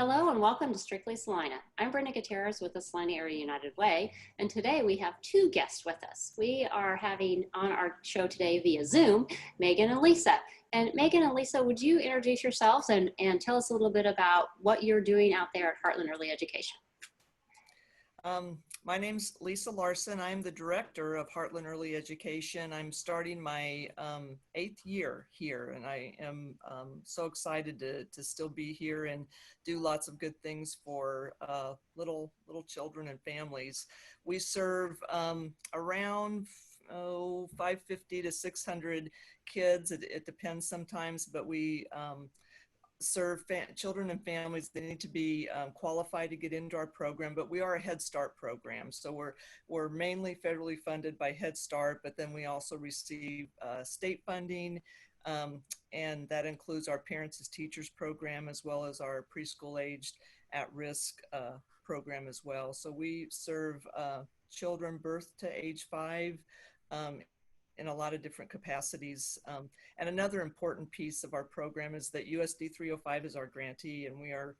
Hello and welcome to Strictly Salina. I'm Brenda Gutierrez with the Salina Area United Way, and today we have two guests with us. We are having on our show today via Zoom, Megan and Lisa. And Megan and Lisa, would you introduce yourselves and tell us a little bit about what you're doing out there at Heartland Early Education? My name's Lisa Larson. I'm the director of Heartland Early Education. I'm starting my 8th year here, and I am so excited to still be here and do lots of good things for little children and families. We serve around 550 to 600 kids. It depends sometimes, but we serve children and families. They need to be qualified to get into our program, but we are a Head Start program. So we're mainly federally funded by Head Start, but then we also receive state funding, and that includes our Parents as Teachers program, as well as our preschool aged at-risk program as well. So we serve children birth to age 5 in a lot of different capacities. And another important piece of our program is that USD 305 is our grantee, and we are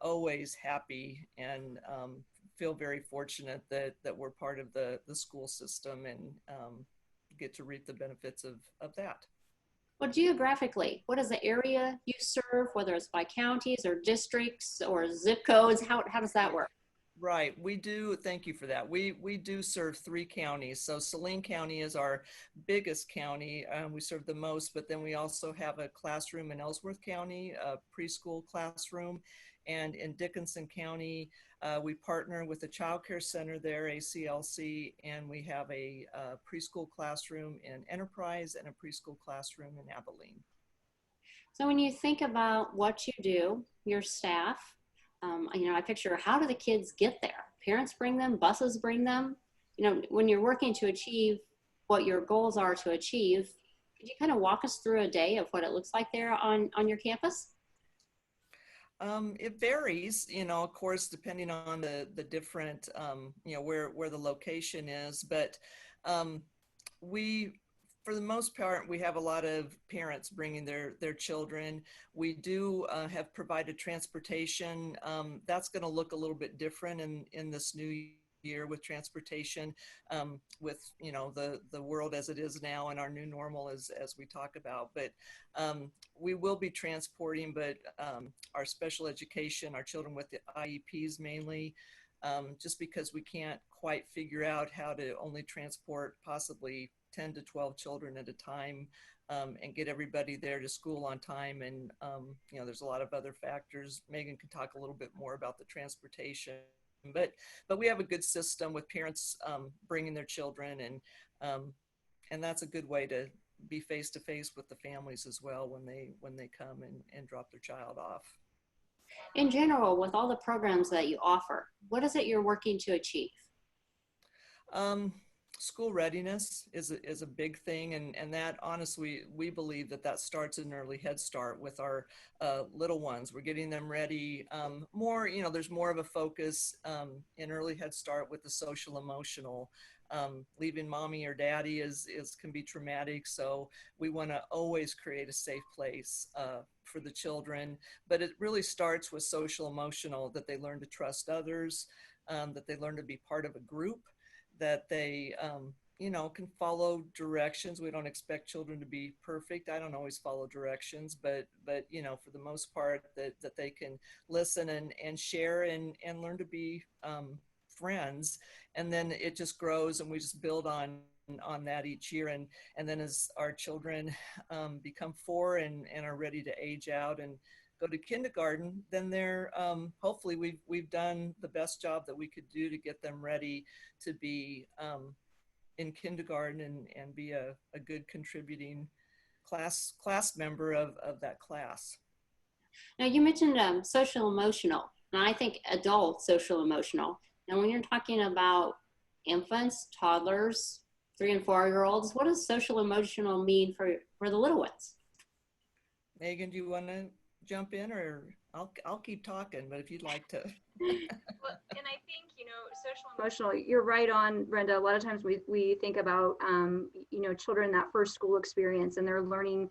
always happy and feel very fortunate that we're part of the school system and get to reap the benefits of that. Well, geographically, what is the area you serve, whether it's by counties or districts or zip codes? How does that work? Right, we do. Thank you for that. We do serve 3 counties. So Saline County is our biggest county. We serve the most, but then we also have a classroom in Ellsworth County, a preschool classroom. And in Dickinson County, we partner with a child care center there, ACLC, and we have a preschool classroom in Enterprise and a preschool classroom in Abilene. So when you think about what you do, your staff, I picture, how do the kids get there? Parents bring them, buses bring them. When you're working to achieve what your goals are to achieve, could you kind of walk us through a day of what it looks like there on your campus? It varies, of course, depending on the different, where the location is. But for the most part, we have a lot of parents bringing their children. We do have provided transportation. That's going to look a little bit different in this new year with transportation, with the world as it is now and our new normal as we talk about. But we will be transporting, but our special education, our children with the IEPs mainly, just because we can't quite figure out how to only transport possibly 10 to 12 children at a time and get everybody there to school on time. And, there's a lot of other factors. Megan can talk a little bit more about the transportation, but we have a good system with parents bringing their children, and that's a good way to be face to face with the families as well when they come and drop their child off. In general, with all the programs that you offer, what is it you're working to achieve? School readiness is a big thing, and that honestly, we believe that starts in early Head Start with our little ones. We're getting them ready more, there's more of a focus in early Head Start with the social emotional. Leaving mommy or daddy can be traumatic, so we want to always create a safe place for the children. But it really starts with social emotional, that they learn to trust others, that they learn to be part of a group, that they can follow directions. We don't expect children to be perfect. I don't always follow directions, but for the most part, that they can listen and share and learn to be friends. And then it just grows, and we just build on that each year. And then as our children become 4 and are ready to age out and go to kindergarten, then they're hopefully we've done the best job that we could do to get them ready to be in kindergarten and be a good contributing class member of that class. Now, you mentioned social emotional, and I think adult social emotional. Now, when you're talking about infants, toddlers, 3 and 4-year-olds, what does social emotional mean for the little ones? Megan, do you want to jump in, or I'll keep talking, but if you'd like to. Well, and I think, social emotional, you're right on, Brenda. A lot of times we think about, children, that first school experience, and they're learning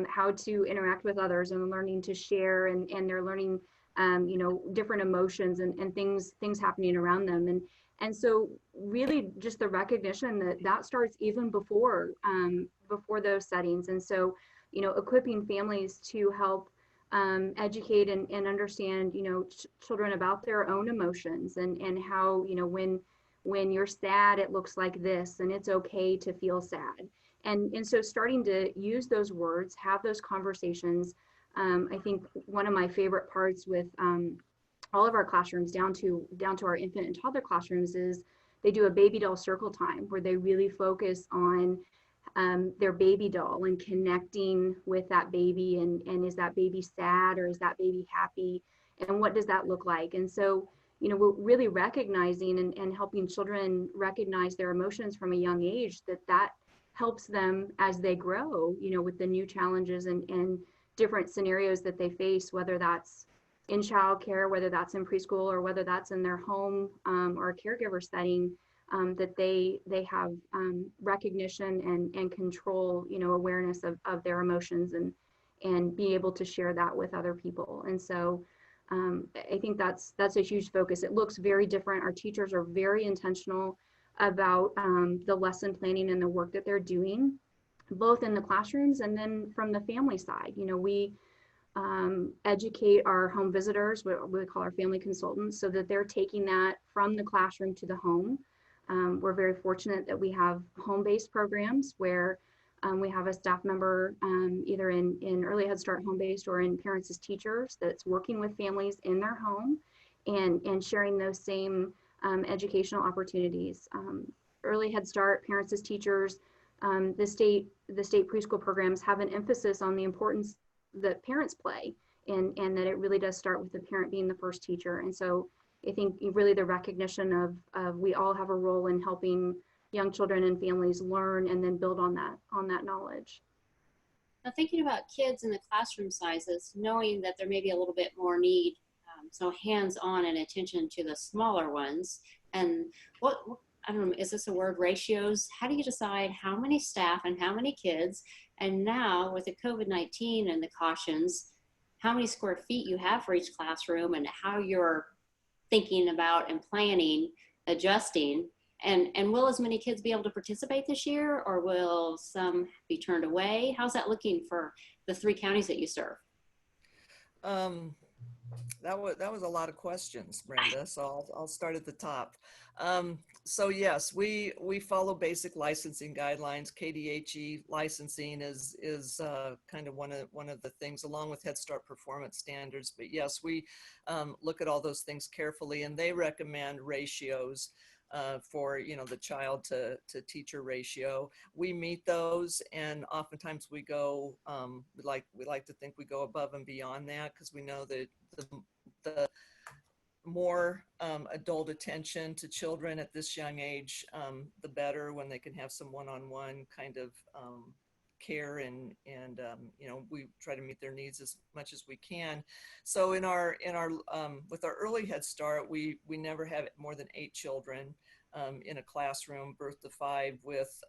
how to interact with others, and learning to share, and they're learning different emotions and things happening around them. And so really just the recognition that starts even before those settings. And so, equipping families to help educate and understand, children about their own emotions and how, when you're sad, it looks like this, and it's okay to feel sad. And so starting to use those words, have those conversations. I think one of my favorite parts with all of our classrooms down to our infant and toddler classrooms is they do a baby doll circle time where they really focus on their baby doll and connecting with that baby, and is that baby sad or is that baby happy, and what does that look like. And so, we're really recognizing and helping children recognize their emotions from a young age, that helps them as they grow, with the new challenges and different scenarios that they face, whether that's in childcare, whether that's in preschool, or whether that's in their home or a caregiver setting, that they have recognition and control, awareness of their emotions, and be able to share that with other people. And so I think that's a huge focus. It looks very different. Our teachers are very intentional about the lesson planning and the work that they're doing, both in the classrooms and then from the family side. We educate our home visitors, what we call our family consultants, so that they're taking that from the classroom to the home. We're very fortunate that we have home-based programs where we have a staff member either in early Head Start home-based or in Parents as Teachers that's working with families in their home and sharing those same educational opportunities. Early Head Start, Parents as Teachers, the state preschool programs have an emphasis on the importance that parents play, and that it really does start with the parent being the first teacher. And so I think really the recognition of we all have a role in helping young children and families learn and then build on that knowledge. Now, thinking about kids in the classroom sizes, knowing that there may be a little bit more need, so hands-on and attention to the smaller ones, and what I don't know, is this a word, ratios? How do you decide how many staff and how many kids? And now with the COVID-19 and the cautions, how many square feet you have for each classroom, and how you're thinking about and planning, adjusting. And will as many kids be able to participate this year, or will some be turned away? How's that looking for the 3 counties that you serve? That was a lot of questions, Brenda. So I'll start at the top. So yes, we follow basic licensing guidelines. KDHE licensing is kind of one of the things, along with Head Start performance standards. But yes, we look at all those things carefully, and they recommend ratios for the child to teacher ratio. We meet those, and oftentimes we go we like to think we go above and beyond that, because we know that the more adult attention to children at this young age, the better, when they can have some one-on-one kind of care, and we try to meet their needs as much as we can. So in our with our early Head Start, we never have more than 8 children in a classroom, birth to 5, with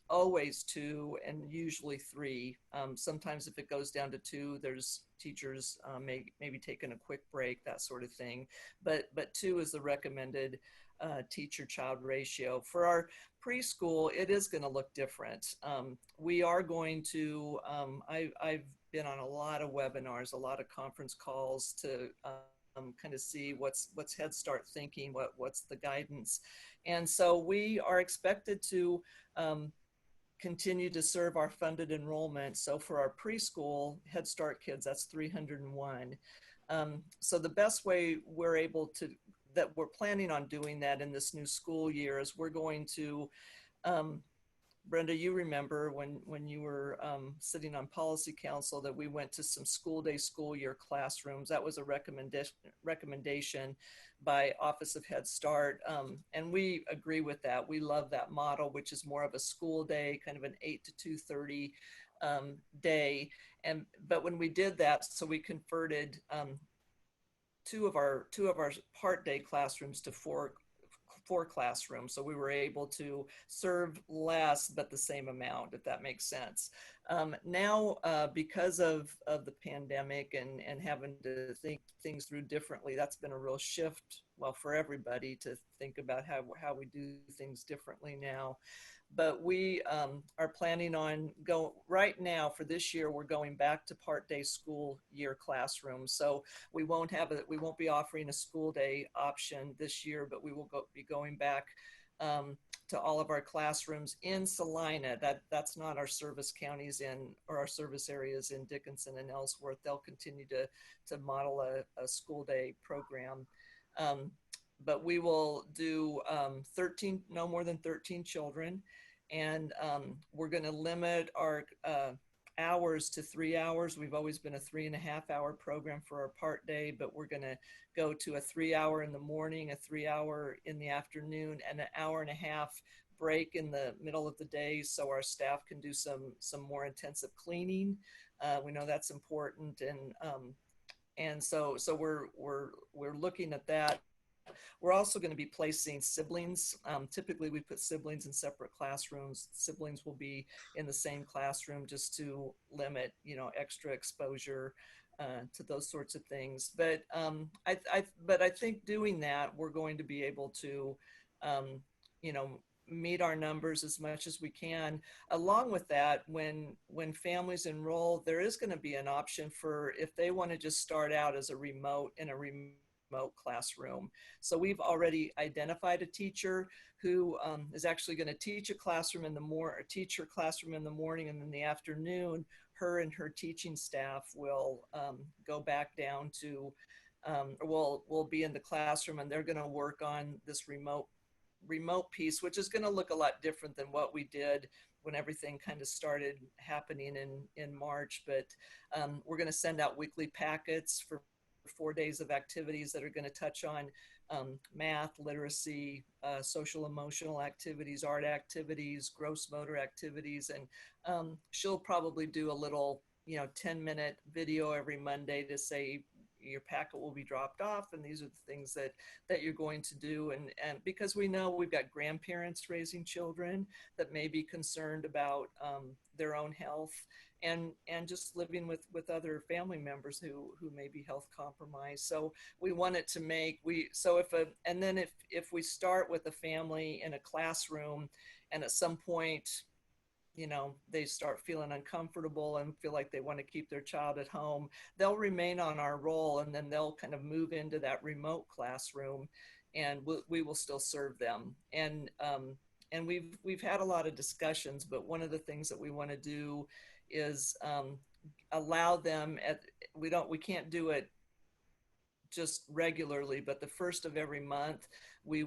always 2 and usually 3. Sometimes if it goes down to 2, there's teachers maybe taking a quick break, that sort of thing. But 2 is the recommended teacher-child ratio. For our preschool, it is going to look different. We are going to, I've been on a lot of webinars, a lot of conference calls to kind of see what's Head Start thinking, what's the guidance. And so we are expected to continue to serve our funded enrollment. So for our preschool Head Start kids, that's 301. So the best way that we're planning on doing that in this new school year is we're going to, Brenda, you remember when you were sitting on policy council that we went to some school day, school year classrooms. That was a recommendation by Office of Head Start. And we agree with that. We love that model, which is more of a school day, kind of an 8 to 2:30 day. But when we did that, so we converted two of our part day classrooms to classrooms. So we were able to serve less, but the same amount, if that makes sense. Now, because of the pandemic and having to think things through differently, that's been a real shift, well, for everybody to think about how we do things differently now. But we are planning on right now for this year, we're going back to part day school year classrooms. So we won't be offering a school day option this year, but we will be going back to all of our classrooms in Salina. That's not our service counties or our service areas in Dickinson and Ellsworth. They'll continue to model a school day program. But we will do no more than 13 children. And we're going to limit our hours to 3 hours. We've always been a 3.5 hour program for our part day, but we're going to go to a 3 hour in the morning, a 3 hour in the afternoon, and an 1.5 hour break in the middle of the day, so our staff can do some more intensive cleaning. We know that's important, and so we're looking at that. We're also going to be placing siblings. Typically, we put siblings in separate classrooms. Siblings will be in the same classroom just to limit, extra exposure to those sorts of things. But I think doing that, we're going to be able to, meet our numbers as much as we can. Along with that, when families enroll, there is going to be an option for if they want to just start out as a remote classroom. So we've already identified a teacher who is actually going to teach a classroom in the morning, and in the afternoon, her and her teaching staff will go back down to, will be in the classroom, and they're going to work on this remote piece, which is going to look a lot different than what we did when everything kind of started happening in March. But we're going to send out weekly packets for 4 days of activities that are going to touch on math, literacy, social emotional activities, art activities, gross motor activities. And she'll probably do a little 10-minute video every Monday to say your packet will be dropped off, and these are the things that you're going to do. And because we know we've got grandparents raising children that may be concerned about their own health, and just living with other family members who may be health compromised. So we wanted to if we start with a family in a classroom, and at some point, they start feeling uncomfortable and feel like they want to keep their child at home, they'll remain on our roll, and then they'll kind of move into that remote classroom, and we will still serve them. And we've had a lot of discussions, but one of the things that we want to do is allow them we can't do it just regularly, but the first of every month we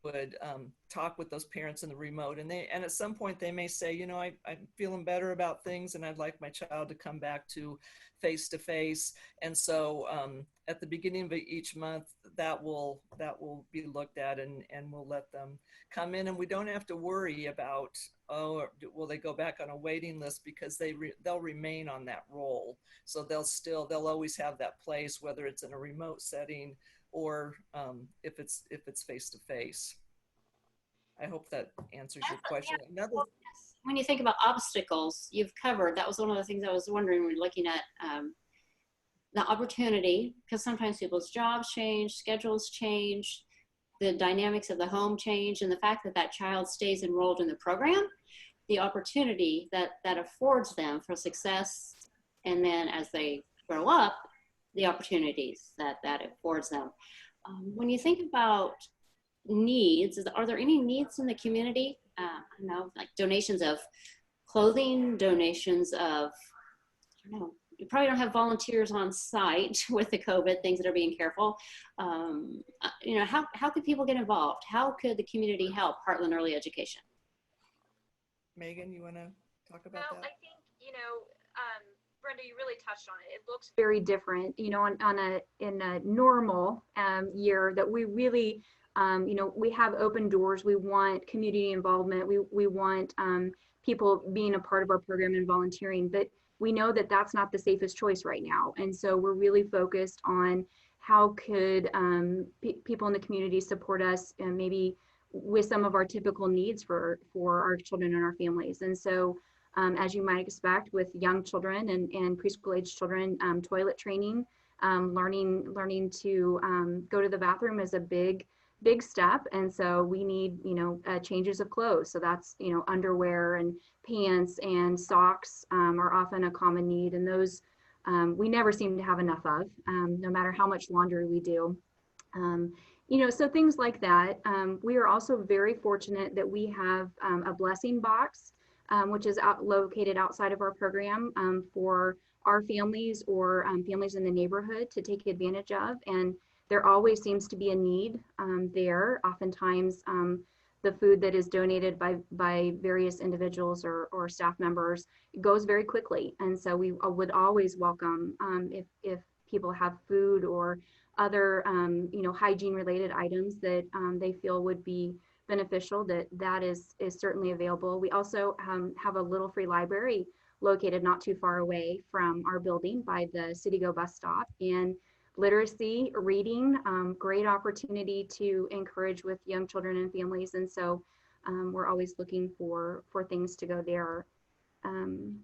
would talk with those parents in the remote, and at some point they may say, I'm feeling better about things, and I'd like my child to come back to face-to-face. And so at the beginning of each month, that will be looked at, and we'll let them come in, and we don't have to worry about, will they go back on a waiting list, because they'll remain on that role. So they'll always have that place, whether it's in a remote setting or if it's face-to-face. I hope that answers your question. When you think about obstacles, you've covered, that was one of the things I was wondering when looking at the opportunity, because sometimes people's jobs change, schedules change, the dynamics of the home change, and the fact that child stays enrolled in the program, the opportunity that affords them for success, and then as they grow up, the opportunities that affords them. When you think about needs, are there any needs in the community? I don't know, like donations of clothing, donations of, you probably don't have volunteers on site with the COVID, things that are being careful. How could people get involved? How could the community help Heartland Early Education? Megan, you want to talk about that? I think, Brenda, you really touched on it. It looks very different, in a normal year that we really, we have open doors. We want community involvement. We want people being a part of our program and volunteering, but we know that that's not the safest choice right now. And so we're really focused on how could people in the community support us, and maybe with some of our typical needs for our children and our families. And so as you might expect with young children and preschool age children, toilet training, learning to go to the bathroom is a big step. And so we need, changes of clothes. So that's, underwear and pants and socks are often a common need. And those we never seem to have enough of, no matter how much laundry we do. So things like that. We are also very fortunate that we have a blessing box, which is located outside of our program for our families or families in the neighborhood to take advantage of. And there always seems to be a need there. Oftentimes, the food that is donated by various individuals or staff members goes very quickly. And so we would always welcome if people have food or other hygiene related items that they feel would be beneficial, that is certainly available. We also have a little free library located not too far away from our building by the City Go bus stop. And literacy, reading, great opportunity to encourage with young children and families. And so we're always looking for things to go there. I'm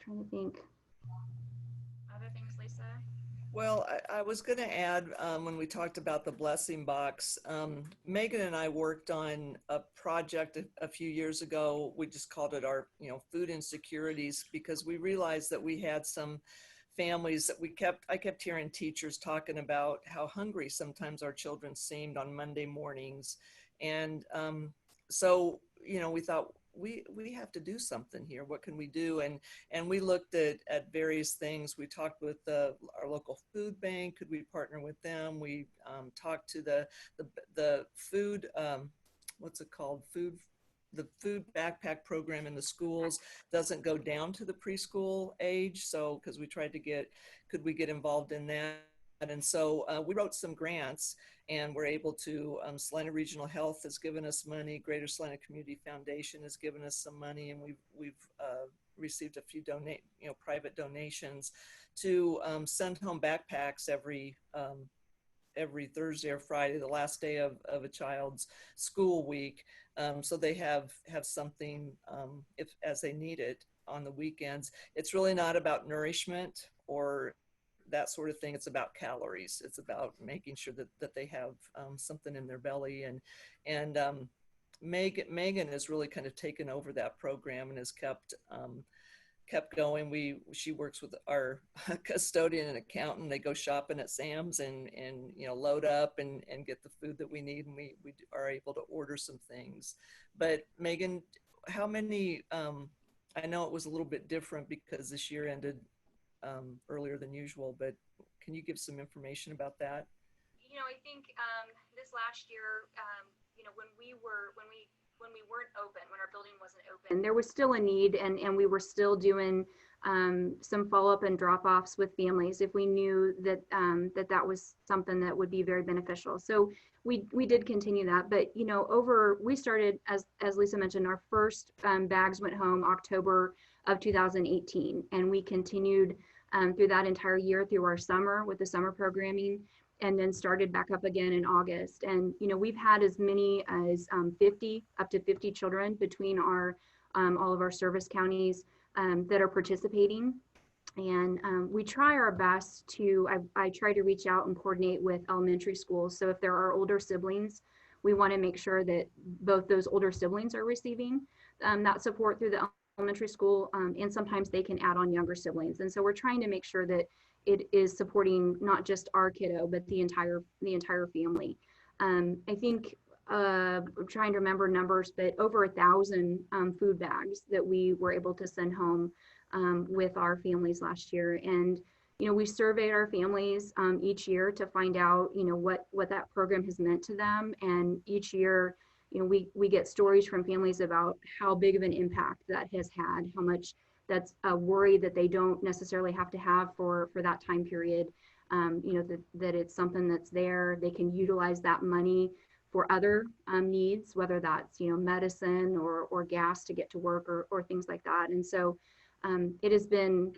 trying to think. Other things, Lisa? Well, I was going to add, when we talked about the blessing box, Megan and I worked on a project a few years ago. We just called it our, food insecurities, because we realized that we had some families that I kept hearing teachers talking about how hungry sometimes our children seemed on Monday mornings. And so, we thought, we have to do something here. What can we do? And we looked at various things. We talked with our local food bank. Could we partner with them? We talked to the food, what's it called? The food backpack program in the schools doesn't go down to the preschool age. So, because we tried to could we get involved in that? And so we wrote some grants, and we're able to, Salina Regional Health has given us money, Greater Salina Community Foundation has given us some money, and we've received a few private donations to send home backpacks every Thursday or Friday, the last day of a child's school week. So they have something as they need it on the weekends. It's really not about nourishment or that sort of thing. It's about calories. It's about making sure that they have something in their belly. And Megan has really kind of taken over that program and has kept going. She works with our custodian and accountant. They go shopping at Sam's and load up and get the food that we need, and we are able to order some things. But Megan, how many? I know it was a little bit different because this year ended earlier than usual, but can you give some information about that? I think this last year, when we weren't open, when our building wasn't open, there was still a need, and we were still doing some follow-up and drop-offs with families if we knew that that was something that would be very beneficial. So we did continue that, but we started, as Lisa mentioned, our first bags went home October of 2018, and we continued through that entire year, through our summer with the summer programming, and then started back up again in August. And we've had as many as 50 children between our all of our service counties that are participating. And we try our best to, I try to reach out and coordinate with elementary schools. So if there are older siblings, we want to make sure that both those older siblings are receiving that support through the elementary school, and sometimes they can add on younger siblings. And so we're trying to make sure that it is supporting not just our kiddo, but the entire family. I think I'm trying to remember numbers, but over 1,000 food bags that we were able to send home with our families last year. And we surveyed our families each year to find out what that program has meant to them. And each year we get stories from families about how big of an impact that has had, how much that's a worry that they don't necessarily have to have for that time period. That it's something that's there. They can utilize that money for other needs, whether that's medicine or gas to get to work or things like that. And so it has been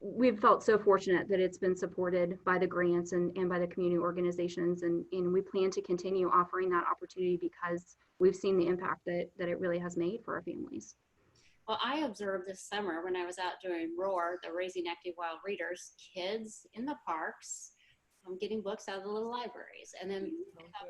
we've felt so fortunate that it's been supported by the grants and by the community organizations. And we plan to continue offering that opportunity because we've seen the impact that it really has made for our families. Well, I observed this summer when I was out doing ROAR, the Raising Active Wild Readers, kids in the parks getting books out of the little libraries. And then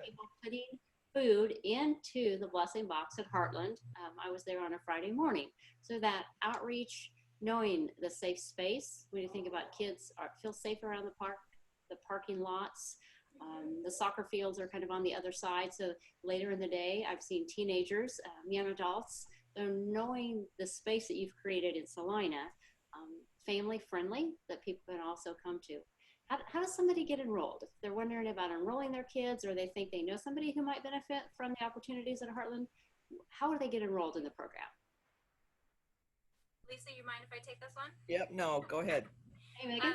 people putting food into the blessing box at Heartland. I was there on a Friday morning. So that outreach, knowing the safe space, when you think about kids feel safe around the park, the parking lots, the soccer fields are kind of on the other side. So later in the day, I've seen teenagers, young adults, so knowing the space that you've created in Salina, family friendly, that people can also come to. How does somebody get enrolled? If they're wondering about enrolling their kids, or they think they know somebody who might benefit from the opportunities at Heartland, how do they get enrolled in the program? Lisa, you mind if I take this one? Yep, no, go ahead. Hey, Megan.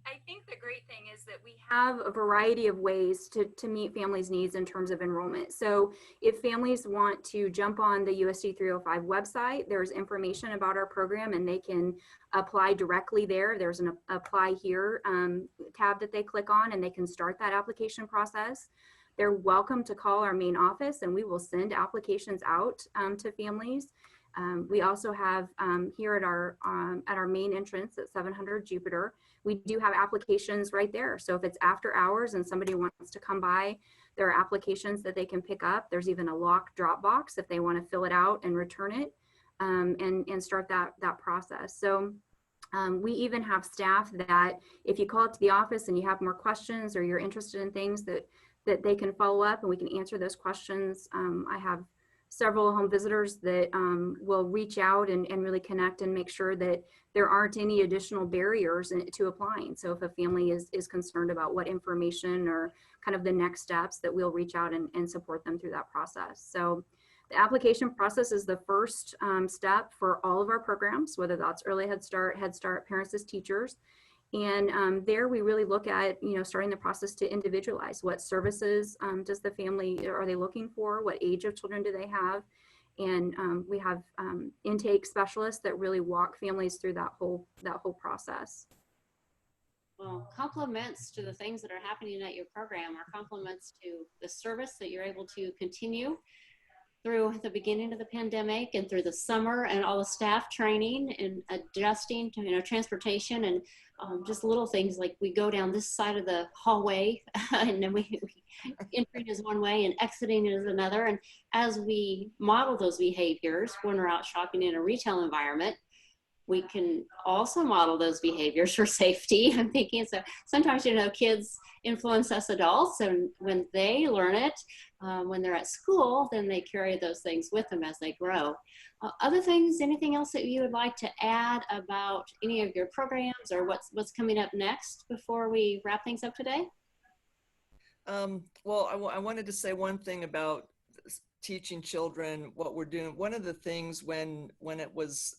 I think the great thing is that we Have a variety of ways to meet families' needs in terms of enrollment. So if families want to jump on the USD 305 website, there's information about our program and they can apply directly there. There's an apply here tab that they click on and they can start that application process. They're welcome to call our main office and we will send applications out to families. We also have here at our main entrance at 700 Jupiter, we do have applications right there. So if it's after hours and somebody wants to come by, there are applications that they can pick up. There's even a locked drop box if they want to fill it out and return it and start that process. So we even have staff that if you call up to the office and you have more questions or you're interested in things that they can follow up and we can answer those questions. I have several home visitors that will reach out and really connect and make sure that there aren't any additional barriers to applying. So if a family is concerned about what information or kind of the next steps, that we'll reach out and support them through that process. So the application process is the first step for all of our programs, whether that's early Head Start, parents as teachers. And there we really look at, starting the process to individualize what services does the family, are they looking for? What age of children do they have? And we have intake specialists that really walk families through that whole process. Well, compliments to the things that are happening at your program are compliments to the service that you're able to continue through the beginning of the pandemic and through the summer and all the staff training and adjusting to, transportation and just little things like we go down this side of the hallway and then we entering is one way and exiting is another. And as we model those behaviors when we're out shopping in a retail environment, we can also model those behaviors for safety. I'm thinking, so sometimes, kids influence us adults, and when they learn it, when they're at school, then they carry those things with them as they grow. Other things, anything else that you would like to add about any of your programs or what's coming up next before we wrap things up today? Well, I wanted to say one thing about teaching children what we're doing. One of the things when it was,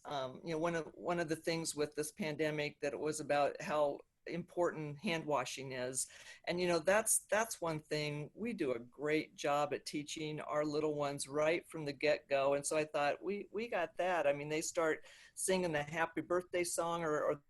one of the things with this pandemic that it was about how important hand washing is. And, that's one thing. We do a great job at teaching our little ones right from the get-go. And so I thought we got that. I mean, they start singing the happy birthday song or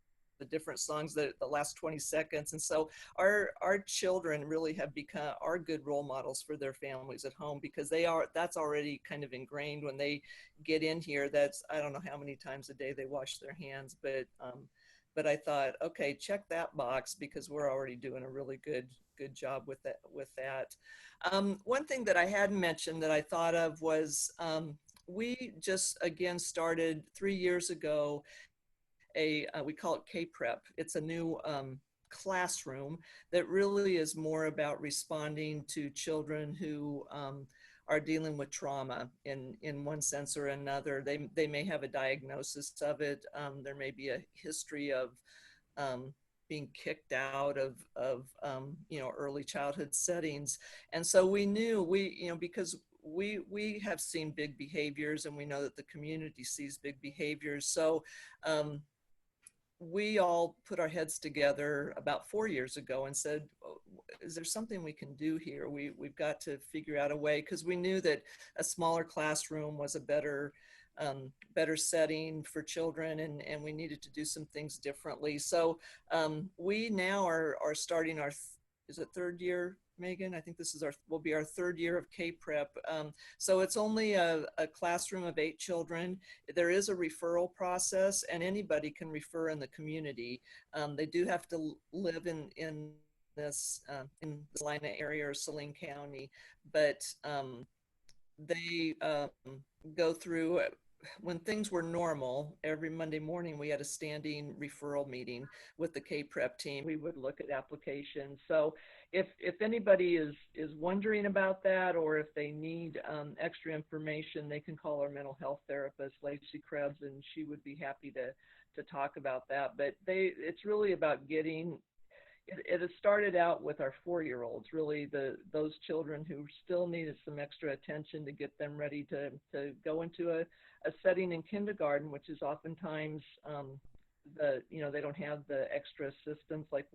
the different songs that the last 20 seconds. And so our children really have become our good role models for their families at home, because that's already kind of ingrained when they get in here. That's, I don't know how many times a day they wash their hands, but I thought, okay, check that box because we're already doing a really good job with that. One thing that I hadn't mentioned that I thought of was we just again started 3 years ago we call it K-Prep. It's a new classroom that really is more about responding to children who are dealing with trauma in one sense or another. They may have a diagnosis of it. There may be a history of being kicked out of early childhood settings. And so we knew because we have seen big behaviors and we know that the community sees big behaviors. So we all put our heads together about 4 years ago and said, is there something we can do here? We've got to figure out a way, because we knew that a smaller classroom was a better better setting for children, and we needed to do some things differently. So we now are starting our, is it third year, Megan? I think this is will be our third year of K-Prep. So it's only a classroom of 8 children. There is a referral process, and anybody can refer in the community. They do have to live in this in the Salina area or Saline County, but they go through, when things were normal, every Monday morning we had a standing referral meeting with the K-Prep team. We would look at applications. So if anybody is wondering about that, or if they need extra information, they can call our mental health therapist, Lacey Krebs, and she would be happy to talk about that. But it's really about getting, it has started out with our 4-year-olds, really those children who still needed some extra attention to get them ready to go into a setting in kindergarten, which is oftentimes they don't have the extra assistance like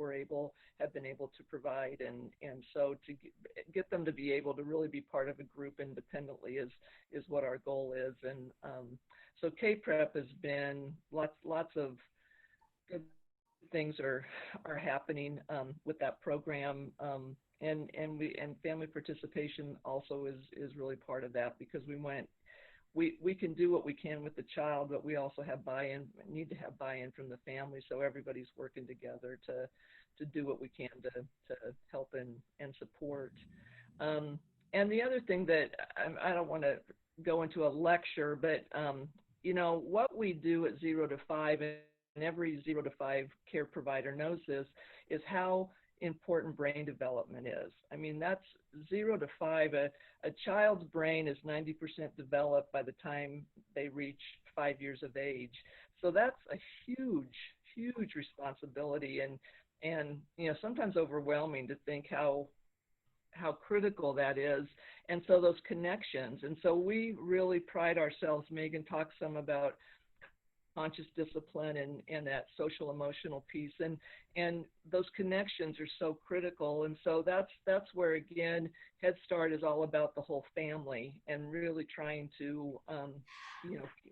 have been able to provide, and so to get them to be able to really be part of a group independently is what our goal is. And so K-Prep has been lots of good things are happening with that program, and family participation also is really part of that, because we can do what we can with the child, but we also have need to have buy-in from the family, so everybody's working together to do what we can to help and support. And the other thing that I don't want to go into a lecture, but what we do at 0 to 5, and every 0 to 5 care provider knows this, is how important brain development is. I mean, that's 0 to 5. A child's brain is 90% developed by the time they reach 5 years of age. So that's a huge responsibility, and sometimes overwhelming to think how critical that is. And so those connections, and so we really pride ourselves. Megan talked some about conscious discipline and that social emotional piece, and those connections are so critical. And so that's where, again, Head Start is all about the whole family, and really trying to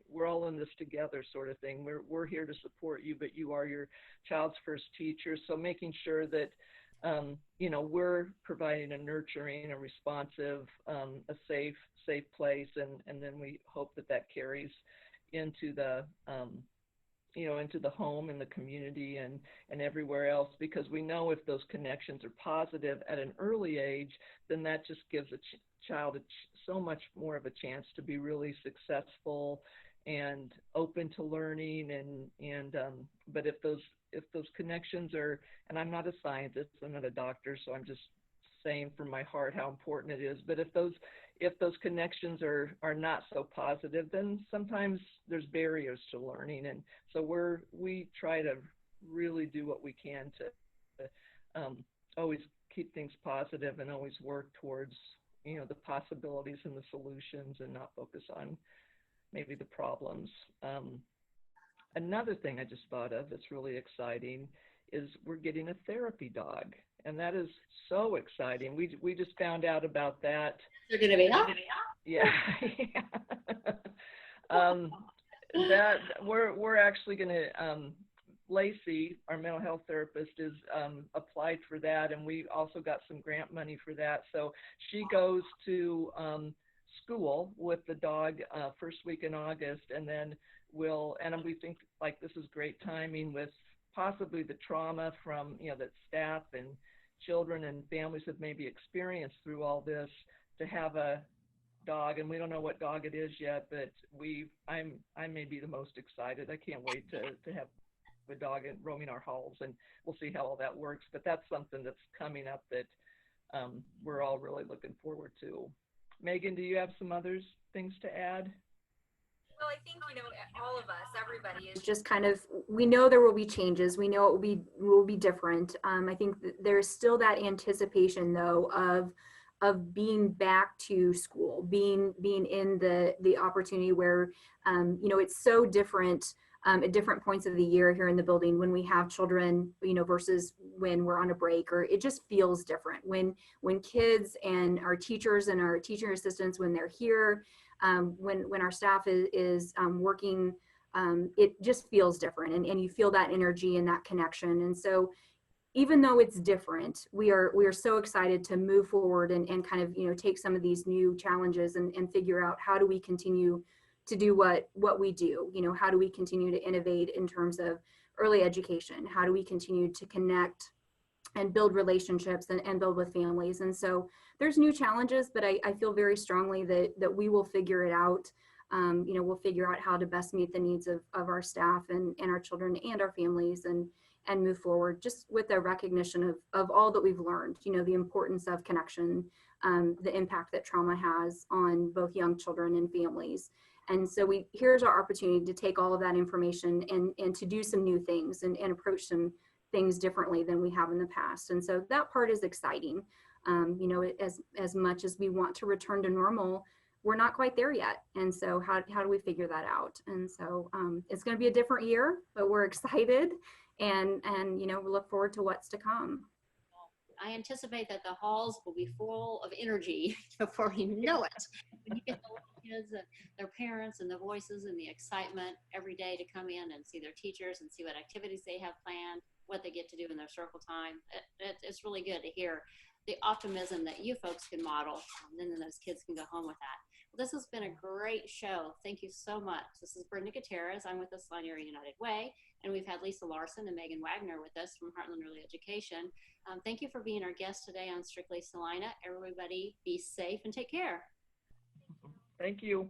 we're all in this together sort of thing. We're here to support you, but you are your child's first teacher. So making sure that we're providing a nurturing, a responsive, a safe place, and then we hope that carries into the into the home and the community and everywhere else, because we know if those connections are positive at an early age, then that just gives a child so much more of a chance to be really successful and open to learning. And but if those connections are, and I'm not a scientist, I'm not a doctor, so I'm just saying from my heart how important it is, but if those connections are not so positive, then sometimes there's barriers to learning. And so we try to really do what we can to always keep things positive and always work towards the possibilities and the solutions, and not focus on maybe the problems. Another thing I just thought of that's really exciting is we're getting a therapy dog, and that is so exciting. We just found out about that. They're going to be up. Yeah. That we're actually going to, Lacey, our mental health therapist, is applied for that, and we also got some grant money for that. So she goes to school with the dog first week in August, and then we think like this is great timing with possibly the trauma from that staff and children and families have maybe experienced through all this, to have a dog. And we don't know what dog it is yet, but I may be the most excited. I can't wait to have a dog roaming our halls, and we'll see how all that works. But that's something that's coming up that we're all really looking forward to. Megan, do you have some other things to add? Well, I think, all of us, everybody is just kind of, we know there will be changes. We know it will be different. I think there's still that anticipation, though, of being back to school, being in the opportunity where, it's so different at different points of the year here in the building when we have children, versus when we're on a break, or it just feels different when kids and our teachers and our teaching assistants, when they're here, when our staff is working, it just feels different, and you feel that energy and that connection. And so even though it's different, we are so excited to move forward and kind of, take some of these new challenges and figure out how do we continue to do what we do. How do we continue to innovate in terms of early education? How do we continue to connect and build relationships and build with families? And so there's new challenges, but I feel very strongly that we will figure it out. We'll figure out how to best meet the needs of our staff and our children and our families, and move forward just with a recognition of all that we've learned, the importance of connection, the impact that trauma has on both young children and families. And so here's our opportunity to take all of that information and to do some new things and approach some things differently than we have in the past. And so that part is exciting. As much as we want to return to normal, we're not quite there yet. And so how do we figure that out? And so it's going to be a different year, but we're excited and we look forward to what's to come. I anticipate that the halls will be full of energy before you know it. When you get the little kids and their parents and the voices and the excitement every day to come in and see their teachers and see what activities they have planned, what they get to do in their circle time. It's really good to hear the optimism that you folks can model, and then those kids can go home with that. Well, this has been a great show. Thank you so much. This is Brenda Gutierrez. I'm with the Salina United Way, and we've had Lisa Larson and Megan Wagoner with us from Heartland Early Education. Thank you for being our guest today on Strictly Salina. Everybody be safe and take care. Thank you.